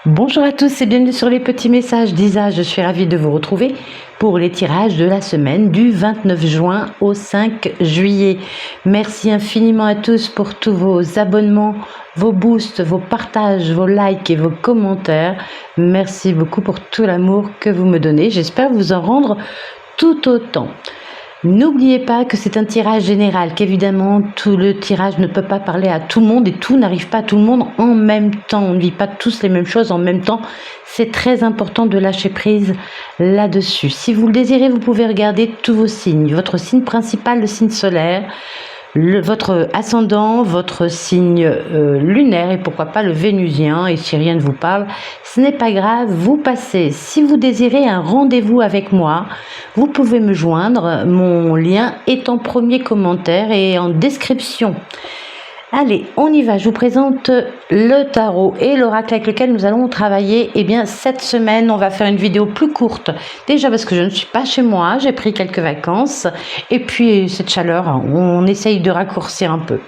Bonjour à tous et bienvenue sur les petits messages d'Isa. Je suis ravie de vous retrouver pour les tirages de la semaine du 29 juin au 5 juillet. Merci infiniment à tous pour tous vos abonnements, vos boosts, vos partages, vos likes et vos commentaires. Merci beaucoup pour tout l'amour que vous me donnez. J'espère vous en rendre tout autant. N'oubliez pas que c'est un tirage général, qu'évidemment tout le tirage ne peut pas parler à tout le monde et tout n'arrive pas à tout le monde en même temps. On ne vit pas tous les mêmes choses en même temps. C'est très important de lâcher prise là-dessus. Si vous le désirez, vous pouvez regarder tous vos signes. Votre signe principal, le signe solaire, votre ascendant, votre signe lunaire et pourquoi pas le vénusien. Et si rien ne vous parle, ce n'est pas grave, vous passez. Si vous désirez un rendez-vous avec moi, vous pouvez me joindre. Mon lien est en premier commentaire et en description. Allez, on y va. Je vous présente le tarot et l'oracle avec lequel nous allons travailler. Eh bien, cette semaine, on va faire une vidéo plus courte. Déjà parce que je ne suis pas chez moi, j'ai pris quelques vacances. Et puis, cette chaleur, on essaye de raccourcir un peu.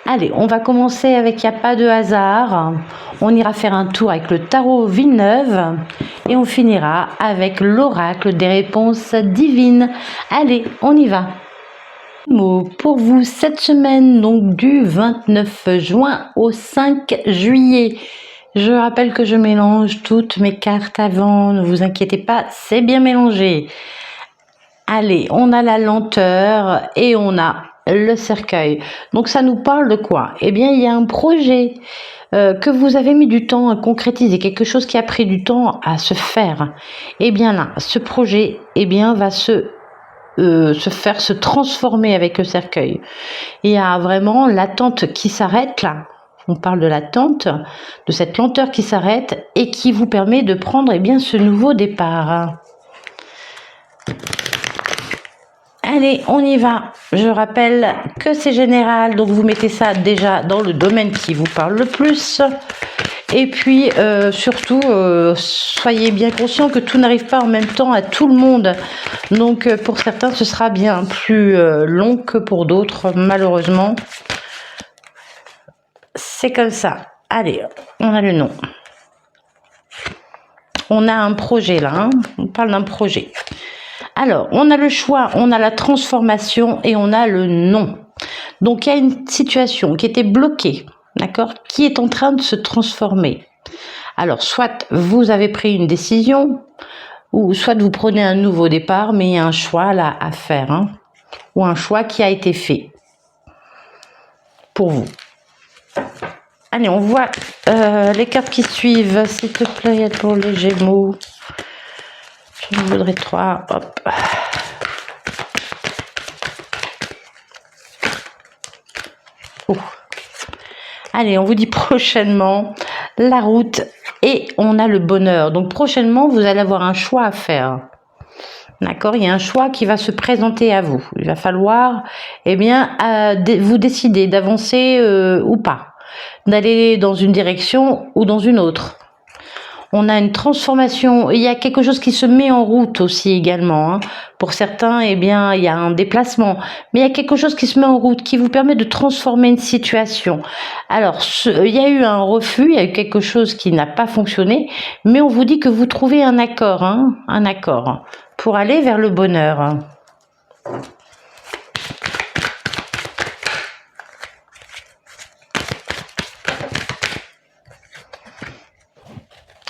Allez, on va commencer avec Il n'y a pas de hasard. On ira faire un tour avec le tarot Villeneuve. Et on finira avec l'oracle des réponses divines. Allez, on y va. Pour vous cette semaine, donc du 29 juin au 5 juillet. Je rappelle que je mélange toutes mes cartes avant, ne vous inquiétez pas, c'est bien mélangé. Allez, on a la lenteur et on a le cercueil. Donc ça nous parle de quoi? Eh bien, il y a un projet que vous avez mis du temps à concrétiser, quelque chose qui a pris du temps à se faire. Eh bien là, ce projet va se transformer avec le cercueil. Il y a vraiment l'attente qui s'arrête là. On parle de l'attente, de cette lenteur qui s'arrête et qui vous permet de prendre ce nouveau départ. Allez, on y va. Je rappelle que c'est général, donc vous mettez ça déjà dans le domaine qui vous parle le plus. Et puis, surtout, soyez bien conscients que tout n'arrive pas en même temps à tout le monde. Donc, pour certains, ce sera bien plus long que pour d'autres, malheureusement. C'est comme ça. Allez, on a le nom. On a un projet là, hein. On parle d'un projet. Alors, on a le choix, on a la transformation et on a le non. Donc, il y a une situation qui était bloquée, d'accord, qui est en train de se transformer. Alors, soit vous avez pris une décision, ou soit vous prenez un nouveau départ, mais il y a un choix là à faire, hein, ou un choix qui a été fait pour vous. Allez, on voit les cartes qui suivent, s'il te plaît, pour les Gémeaux. Je voudrais 3, hop. Oh. Allez, on vous dit prochainement la route et on a le bonheur. Donc prochainement, vous allez avoir un choix à faire. D'accord, il y a un choix qui va se présenter à vous. Il va falloir vous décider d'avancer ou pas, d'aller dans une direction ou dans une autre. On a une transformation, il y a quelque chose qui se met en route aussi également. Hein. Pour certains, il y a un déplacement, mais il y a quelque chose qui se met en route, qui vous permet de transformer une situation. Alors, il y a eu un refus, il y a eu quelque chose qui n'a pas fonctionné, mais on vous dit que vous trouvez un accord, hein, un accord, pour aller vers le bonheur.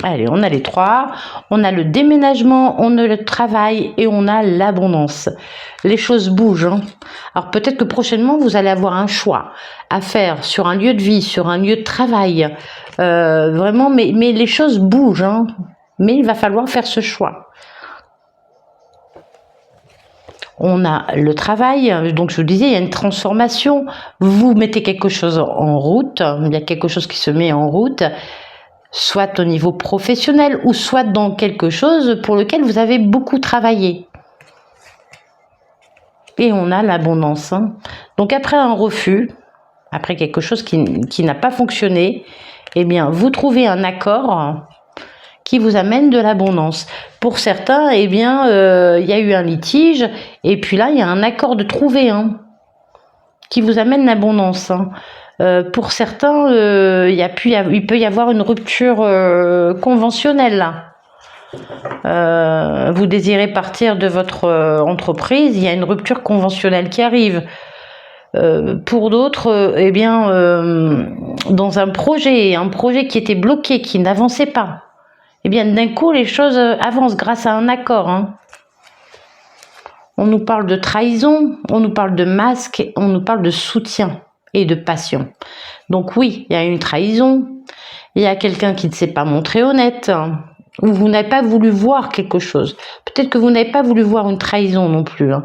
Allez, on a les 3, on a le déménagement, on a le travail et on a l'abondance. Les choses bougent. Hein. Alors peut-être que prochainement, vous allez avoir un choix à faire sur un lieu de vie, sur un lieu de travail. Vraiment, mais les choses bougent. Hein. Mais il va falloir faire ce choix. On a le travail, donc je vous disais, il y a une transformation. Vous mettez quelque chose en route, il y a quelque chose qui se met en route. Soit au niveau professionnel ou soit dans quelque chose pour lequel vous avez beaucoup travaillé. Et on a l'abondance. Hein. Donc après un refus, après quelque chose qui n'a pas fonctionné, vous trouvez un accord qui vous amène de l'abondance. Pour certains, il y a eu un litige et puis là, il y a un accord de trouver qui vous amène l'abondance. Hein. Pour certains, il peut y avoir une rupture conventionnelle là. Vous désirez partir de votre entreprise, il y a une rupture conventionnelle qui arrive. Pour d'autres, eh bien, dans un projet qui était bloqué, qui n'avançait pas, eh bien, d'un coup, les choses avancent grâce à un accord. Hein. On nous parle de trahison, on nous parle de masque, on nous parle de soutien et de passion. Donc oui, il y a une trahison, il y a quelqu'un qui ne s'est pas montré honnête, hein, ou vous n'avez pas voulu voir quelque chose. Peut-être que vous n'avez pas voulu voir une trahison non plus, hein,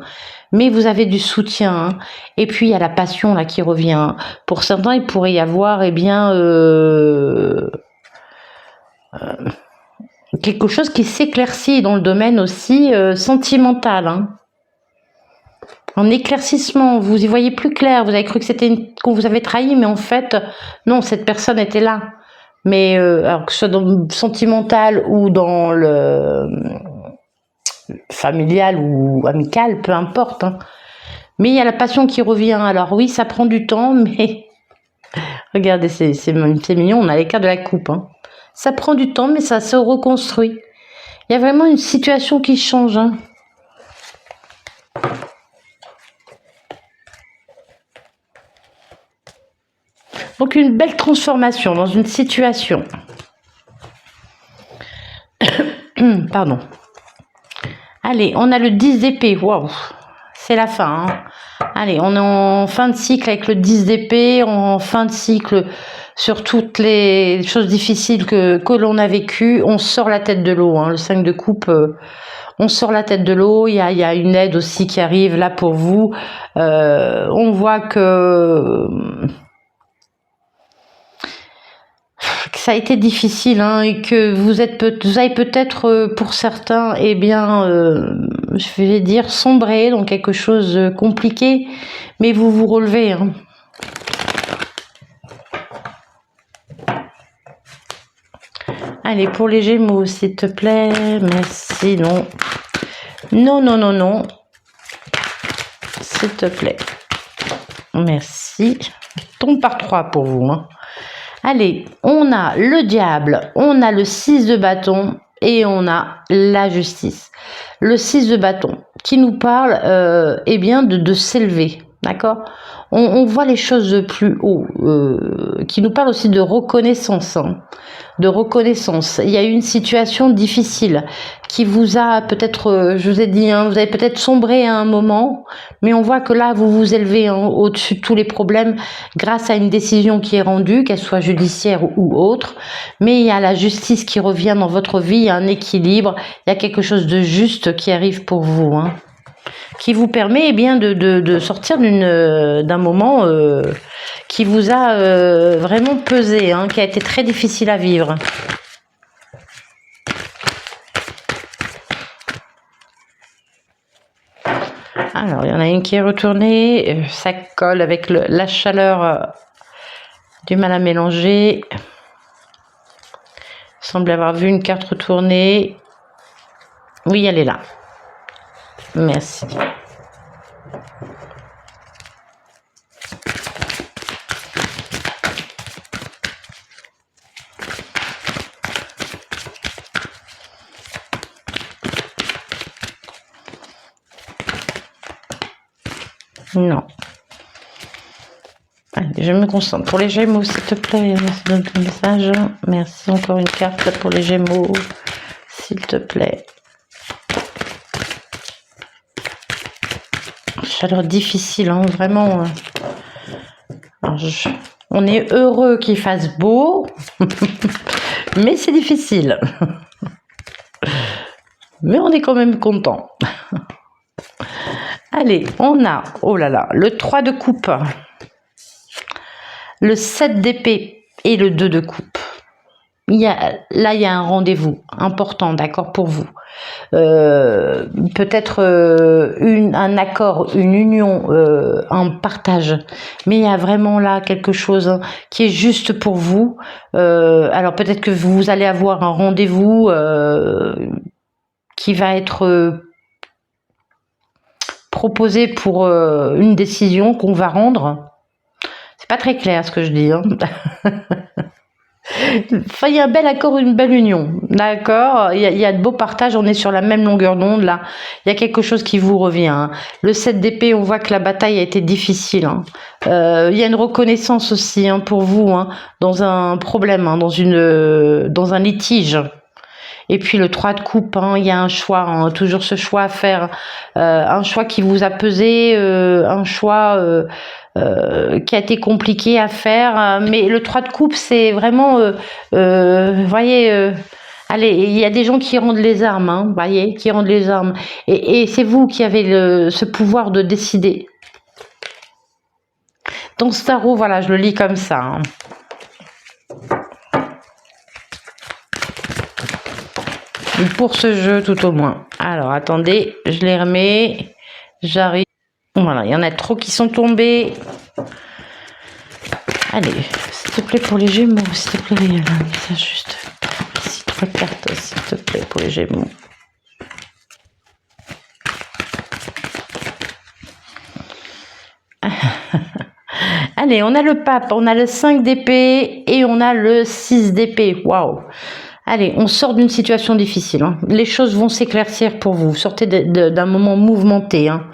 mais vous avez du soutien. Hein. Et puis il y a la passion là qui revient. Pour certains, il pourrait y avoir, eh bien, quelque chose qui s'éclaircit dans le domaine aussi sentimental. Hein. Un éclaircissement, vous y voyez plus clair, vous avez cru que c'était qu'on vous avait trahi, mais en fait, non, cette personne était là. Mais alors que ce soit dans le sentimental ou dans le familial ou amical, peu importe. Hein. Mais il y a la passion qui revient. Alors oui, ça prend du temps, mais regardez, c'est mignon, on a l'écart de la coupe. Hein. Ça prend du temps, mais ça se reconstruit. Il y a vraiment une situation qui change. Hein. Donc une belle transformation dans une situation. Pardon. Allez, on a le 10 d'épée. Waouh, c'est la fin. Hein. Allez, on est en fin de cycle avec le 10 d'épée, en fin de cycle sur toutes les choses difficiles que l'on a vécues. On sort la tête de l'eau. Hein. Le 5 de coupe, on sort la tête de l'eau. Il y a une aide aussi qui arrive là pour vous. On voit que ça a été difficile hein, et que vous avez peut-être pour certains, eh bien, je vais dire sombré dans quelque chose de compliqué, mais vous vous relevez. Hein. Allez, pour les Gémeaux, s'il te plaît, merci, non. Non, non, non, non. S'il te plaît. Merci. Tombe par 3 pour vous. Hein. Allez, on a le diable, on a le 6 de bâton et on a la justice. Le 6 de bâton qui nous parle eh bien de s'élever, d'accord ? On voit les choses de plus haut, qui nous parle aussi de reconnaissance. Hein, de reconnaissance. Il y a eu une situation difficile qui vous a peut-être, je vous ai dit, hein, vous avez peut-être sombré à un moment, mais on voit que là, vous vous élevez hein, au-dessus de tous les problèmes grâce à une décision qui est rendue, qu'elle soit judiciaire ou autre. Mais il y a la justice qui revient dans votre vie, il y a un équilibre, il y a quelque chose de juste qui arrive pour vous. Hein, qui vous permet eh bien, de sortir d'un moment qui vous a vraiment pesé, hein, qui a été très difficile à vivre. Alors, il y en a une qui est retournée, ça colle avec la chaleur, du mal à mélanger. Il semble avoir vu une carte retournée. Oui, elle est là. Merci. Non. Allez, je me concentre. Pour les Gémeaux, s'il te plaît, donne ton message. Merci. Encore une carte pour les Gémeaux, s'il te plaît. Chaleur difficile, hein, vraiment. Alors, on est heureux qu'il fasse beau, mais c'est difficile. Mais on est quand même content. Allez, on a, oh là là, le 3 de coupe, le 7 d'épée et le 2 de coupe. Là, il y a un rendez-vous important, d'accord, pour vous. Peut-être un accord, une union, un partage. Mais il y a vraiment là quelque chose qui est juste pour vous. Alors peut-être que vous allez avoir un rendez-vous qui va être proposé pour une décision qu'on va rendre. pas très clair ce que je dis. Hein. Enfin, il y a un bel accord, une belle union. D'accord, il y a de beaux partages, on est sur la même longueur d'onde là. Il y a quelque chose qui vous revient. Hein. Le 7 d'épée, on voit que la bataille a été difficile. Hein. Il y a une reconnaissance aussi hein, pour vous hein, dans un problème, hein, dans un litige. Et puis le 3 de coupe, hein, il y a un choix, hein, toujours ce choix à faire, un choix qui vous a pesé, un choix qui a été compliqué à faire. Mais le 3 de coupe, c'est vraiment, vous voyez, allez, il y a des gens qui rendent les armes, hein, voyez, qui rendent les armes. Et c'est vous qui avez ce pouvoir de décider. Dans ce tarot, voilà, je le lis comme ça. Hein. Pour ce jeu tout au moins. Alors attendez, je les remets. J'arrive. Voilà, il y en a trop qui sont tombés. Allez, s'il te plaît pour les Gémeaux, s'il te plaît, Réal, ça juste. Ici, 3 cartes, s'il te plaît pour les Gémeaux. Allez, on a le pape, on a le 5 d'épée et on a le 6 d'épée. Waouh! Allez, on sort d'une situation difficile. Hein. Les choses vont s'éclaircir pour vous. Vous sortez d'un moment mouvementé. Hein.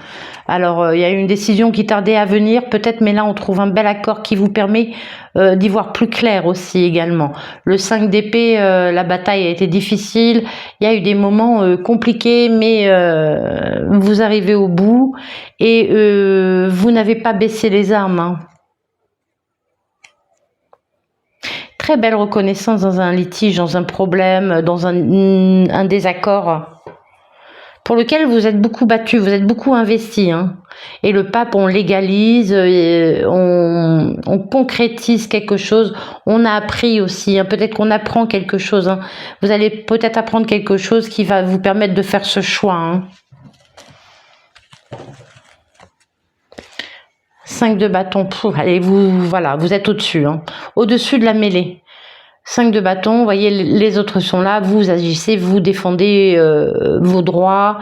Alors, il y a une décision qui tardait à venir, peut-être, mais là, on trouve un bel accord qui vous permet d'y voir plus clair aussi également. Le 5 d'épée, la bataille a été difficile. Il y a eu des moments compliqués, mais vous arrivez au bout et vous n'avez pas baissé les armes. Hein. Très belle reconnaissance dans un litige, dans un problème, dans un désaccord pour lequel vous êtes beaucoup battu, vous êtes beaucoup investi. Hein. Et le pape, on légalise, on concrétise quelque chose, on a appris aussi, hein. Peut-être qu'on apprend quelque chose. Hein. Vous allez peut-être apprendre quelque chose qui va vous permettre de faire ce choix. Hein. 5 de bâton, allez, voilà, vous êtes au-dessus, hein, au-dessus de la mêlée. 5 de bâton, vous voyez, les autres sont là, vous agissez, vous défendez vos droits,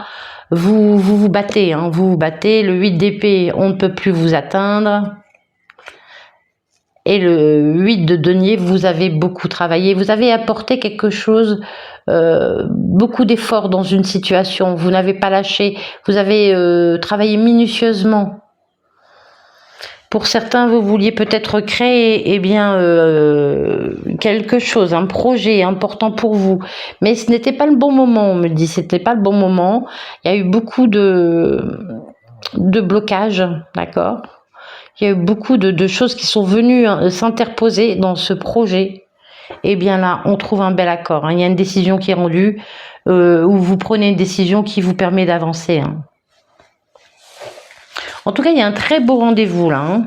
vous battez, hein, vous battez. Le 8 d'épée, on ne peut plus vous atteindre. Et le 8 de denier, vous avez beaucoup travaillé, vous avez apporté quelque chose, beaucoup d'efforts dans une situation, vous n'avez pas lâché, vous avez travaillé minutieusement. Pour certains, vous vouliez peut-être créer quelque chose, un projet important pour vous. Mais ce n'était pas le bon moment, on me dit. C'était pas le bon moment. Il y a eu beaucoup de blocages, d'accord ? Il y a eu beaucoup de choses qui sont venues s'interposer dans ce projet. Et bien là, on trouve un bel accord. Hein. Il y a une décision qui est rendue, où vous prenez une décision qui vous permet d'avancer. Hein. En tout cas, il y a un très beau rendez-vous là. Hein.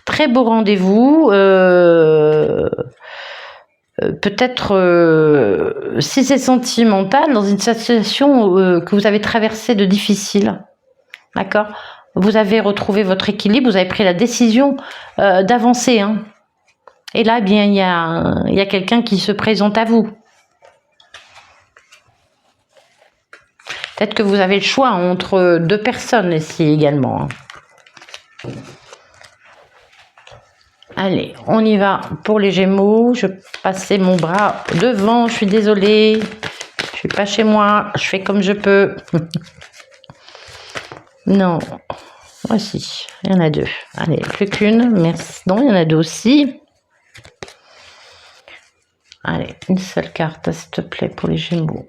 Très beau rendez-vous. Peut-être, si c'est sentimental, dans une situation que vous avez traversée de difficile. D'accord ? Vous avez retrouvé votre équilibre, vous avez pris la décision d'avancer. Hein. Et là, eh bien, il y a quelqu'un qui se présente à vous. Peut-être que vous avez le choix entre 2 personnes ici également. Allez, on y va pour les Gémeaux. Je passais mon bras devant, je suis désolée. Je suis pas chez moi, je fais comme je peux. Non, voici, il y en a 2. Allez, plus qu'une, merci. Non, il y en a 2 aussi. Allez, une seule carte, s'il te plaît, pour les Gémeaux.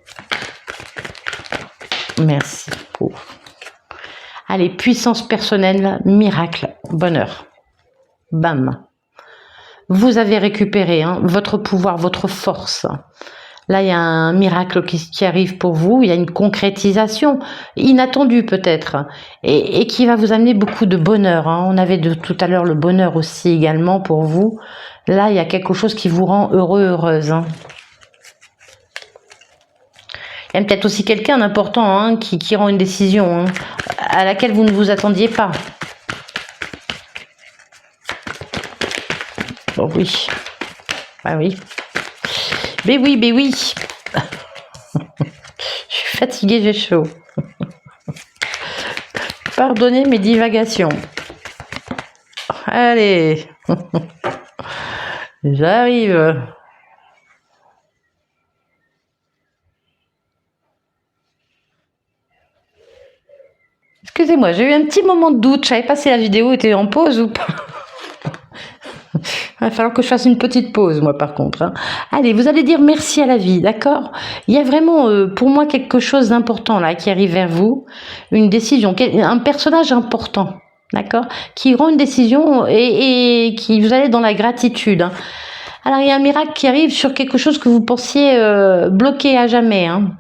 Merci. Allez, puissance personnelle, miracle, bonheur. Bam. Vous avez récupéré hein, votre pouvoir, votre force. Là, il y a un miracle qui arrive pour vous. Il y a une concrétisation inattendue peut-être et qui va vous amener beaucoup de bonheur. Hein. On avait tout à l'heure le bonheur aussi également pour vous. Là, il y a quelque chose qui vous rend heureux, heureuse. Hein. Il y a peut-être aussi quelqu'un d'important hein, qui rend une décision hein, à laquelle vous ne vous attendiez pas. Bon, oui. Ah oui. Mais oui, mais oui. Je suis fatiguée, j'ai chaud. Pardonnez mes divagations. Allez. J'arrive. Excusez-moi, j'ai eu un petit moment de doute. Je savais pas si la vidéo était en pause ou pas. Il va falloir que je fasse une petite pause, moi, par contre. Hein. Allez, vous allez dire merci à la vie, d'accord? Il y a vraiment, pour moi, quelque chose d'important là qui arrive vers vous. Une décision, un personnage important, d'accord? Qui rend une décision et qui vous allez dans la gratitude. Hein. Alors, il y a un miracle qui arrive sur quelque chose que vous pensiez bloqué à jamais, hein.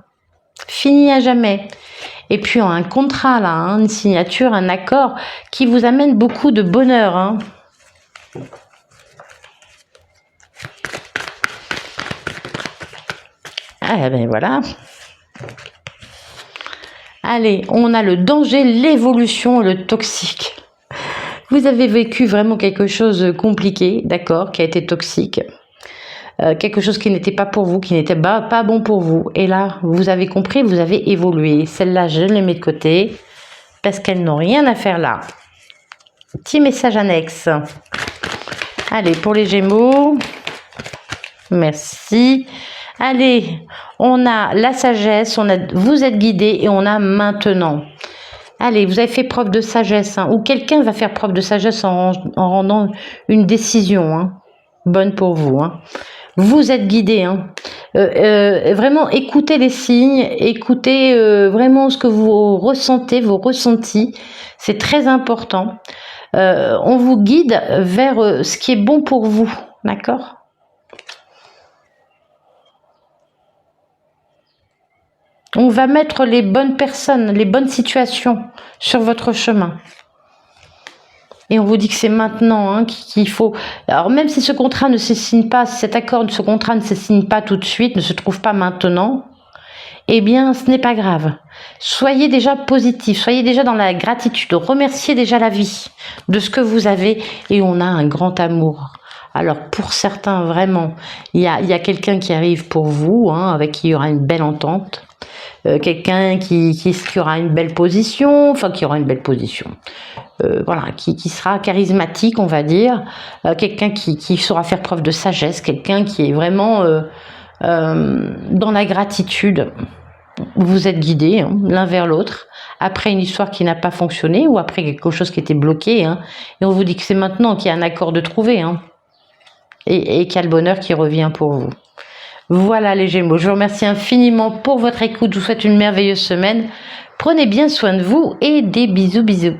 Fini à jamais. Et puis, un contrat, là, hein, une signature, un accord qui vous amène beaucoup de bonheur, hein. Ah ben voilà. Allez, on a le danger, l'évolution, le toxique. Vous avez vécu vraiment quelque chose de compliqué, d'accord, qui a été toxique. Quelque chose qui n'était pas pour vous, qui n'était pas bon pour vous. Et là, vous avez compris, vous avez évolué. Celle-là, je les mets de côté parce qu'elles n'ont rien à faire là. Petit message annexe. Allez, pour les Gémeaux. Merci. Allez, on a la sagesse, vous êtes guidé et on a maintenant. Allez, vous avez fait preuve de sagesse, hein, ou quelqu'un va faire preuve de sagesse en rendant une décision, hein, bonne pour vous. Hein. Vous êtes guidé. Hein. Vraiment, écoutez les signes, écoutez vraiment ce que vous ressentez, vos ressentis. C'est très important. On vous guide vers ce qui est bon pour vous, d'accord ? On va mettre les bonnes personnes, les bonnes situations sur votre chemin. Et on vous dit que c'est maintenant hein, qu'il faut... Alors même si ce contrat ne se signe pas, si cet accord, ce contrat ne se signe pas tout de suite, ne se trouve pas maintenant, eh bien ce n'est pas grave. Soyez déjà positif, soyez déjà dans la gratitude, remerciez déjà la vie de ce que vous avez et on a un grand amour. Alors pour certains vraiment, il y a quelqu'un qui arrive pour vous, hein, avec qui il y aura une belle entente. Quelqu'un qui aura une belle position, enfin qui aura une belle position, voilà, qui sera charismatique, on va dire, quelqu'un qui saura faire preuve de sagesse, quelqu'un qui est vraiment dans la gratitude. Vous êtes guidés hein, l'un vers l'autre, après une histoire qui n'a pas fonctionné ou après quelque chose qui était bloqué, hein, et on vous dit que c'est maintenant qu'il y a un accord de trouver, hein, et qu'il y a le bonheur qui revient pour vous. Voilà les Gémeaux, je vous remercie infiniment pour votre écoute, je vous souhaite une merveilleuse semaine, prenez bien soin de vous et des bisous bisous.